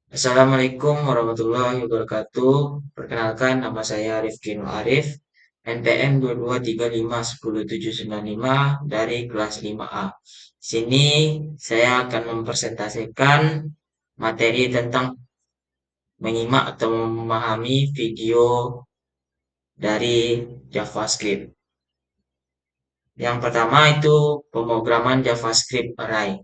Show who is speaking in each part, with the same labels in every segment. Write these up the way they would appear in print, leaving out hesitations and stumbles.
Speaker 1: Assalamualaikum warahmatullahi wabarakatuh. Perkenalkan, nama saya Rifki Nur Arif, NPM 22351075 dari kelas 5A. Sini saya akan mempresentasikan materi tentang menyimak atau memahami video dari JavaScript. Yang pertama itu pemrograman JavaScript Array.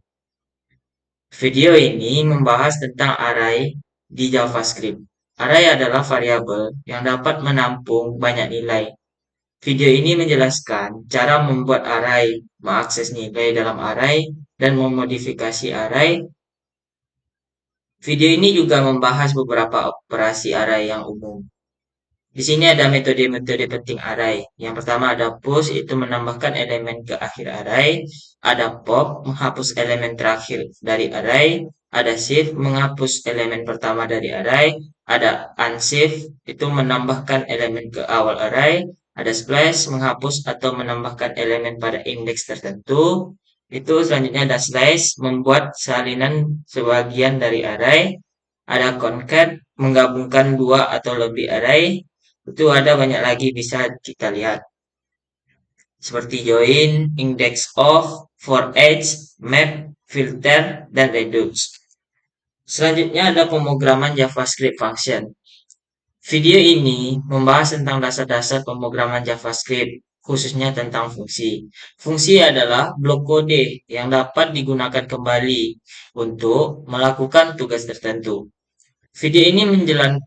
Speaker 1: Video ini membahas tentang array di JavaScript. Array adalah variabel yang dapat menampung banyak nilai. Video ini menjelaskan cara membuat array, mengakses nilai dalam array, dan memodifikasi array. Video ini juga membahas beberapa operasi array yang umum. Di sini ada metode-metode penting array. Yang pertama ada push, itu menambahkan elemen ke akhir array. Ada pop, menghapus elemen terakhir dari array. Ada shift, menghapus elemen pertama dari array. Ada unshift, itu menambahkan elemen ke awal array. Ada splash, menghapus atau menambahkan elemen pada indeks tertentu. Itu selanjutnya ada slash, membuat salinan sebagian dari array. Ada concat, menggabungkan dua atau lebih array. Itu ada banyak lagi bisa kita lihat. Seperti join, index of, for each, map, filter, dan reduce. Selanjutnya ada pemrograman JavaScript function. Video ini membahas tentang dasar-dasar pemrograman JavaScript, khususnya tentang fungsi. Fungsi adalah blok kode yang dapat digunakan kembali untuk melakukan tugas tertentu. Video ini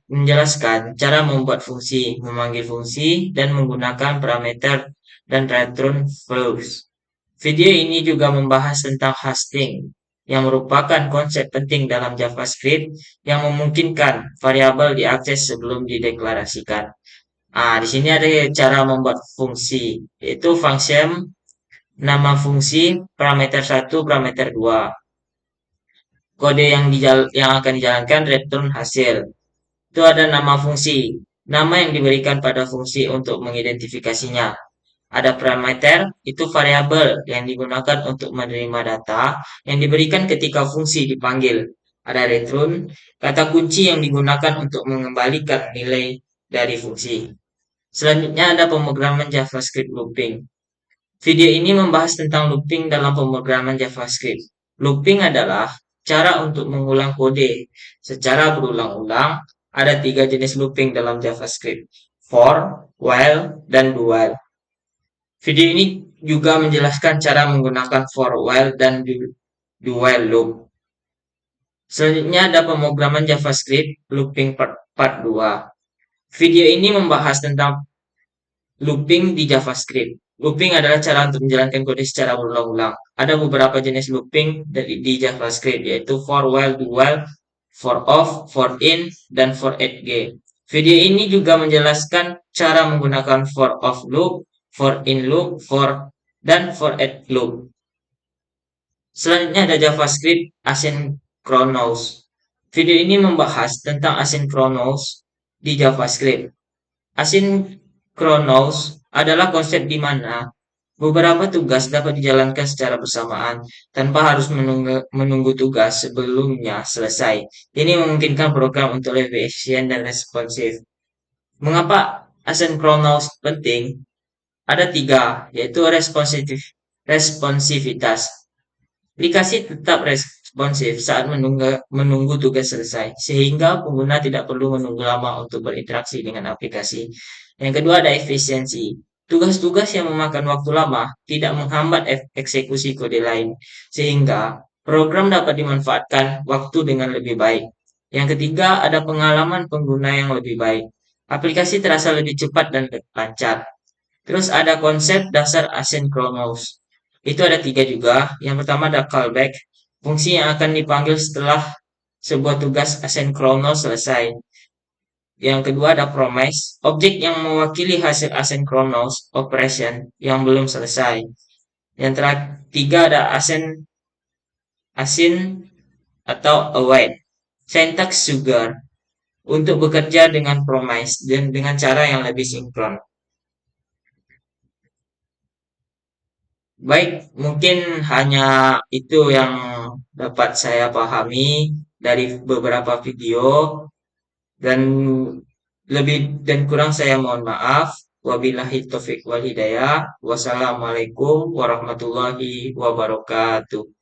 Speaker 1: menjelaskan cara membuat fungsi, memanggil fungsi, dan menggunakan parameter dan return flows. Video ini juga membahas tentang hasting, yang merupakan konsep penting dalam JavaScript yang memungkinkan variabel diakses sebelum dideklarasikan. Di sini ada cara membuat fungsi, yaitu function, nama fungsi, parameter 1, parameter 2. Kode yang akan dijalankan return hasil. Itu ada nama fungsi, nama yang diberikan pada fungsi untuk mengidentifikasinya. Ada parameter, itu variabel yang digunakan untuk menerima data yang diberikan ketika fungsi dipanggil. Ada return, kata kunci yang digunakan untuk mengembalikan nilai dari fungsi. Selanjutnya ada pemrograman JavaScript looping. Video ini membahas tentang looping dalam pemrograman JavaScript. Looping adalah cara untuk mengulang kode secara berulang-ulang. Ada tiga jenis looping dalam JavaScript: for, while, dan do while. Video ini juga menjelaskan cara menggunakan for, while, dan do while loop. Selanjutnya ada pemrograman JavaScript looping part 2. Video ini membahas tentang looping di JavaScript. Looping adalah cara untuk menjalankan kode secara berulang-ulang. Ada beberapa jenis looping di JavaScript, yaitu for, while, do while, for off, for in, dan for at g. Video ini juga menjelaskan cara menggunakan for off loop, for in loop, dan for at loop. Selanjutnya ada JavaScript asynchronous. Video ini membahas tentang asynchronous di JavaScript. Asynchronous adalah konsep di mana beberapa tugas dapat dijalankan secara bersamaan tanpa harus menunggu tugas sebelumnya selesai. Ini memungkinkan program untuk lebih efisien dan responsif. Mengapa asynchronous penting? Ada tiga, yaitu responsivitas. Aplikasi tetap responsif saat menunggu tugas selesai, sehingga pengguna tidak perlu menunggu lama untuk berinteraksi dengan aplikasi. Yang kedua ada efisiensi. Tugas-tugas yang memakan waktu lama tidak menghambat eksekusi kode lain, sehingga program dapat dimanfaatkan waktu dengan lebih baik. Yang ketiga ada pengalaman pengguna yang lebih baik. Aplikasi terasa lebih cepat dan lancar. Terus ada konsep dasar asynchronous. Itu ada tiga juga. Yang pertama ada callback, fungsi yang akan dipanggil setelah sebuah tugas asynchronous selesai. Yang kedua ada promise, objek yang mewakili hasil asynchronous operation yang belum selesai. Yang ketiga ada async atau await, syntax sugar untuk bekerja dengan promise dan dengan cara yang lebih sinkron. Baik, mungkin hanya itu yang dapat saya pahami. dari beberapa video, dan lebih dan kurang saya mohon maaf. Wabillahi taufik wal hidayah. Wassalamualaikum warahmatullahi wabarakatuh.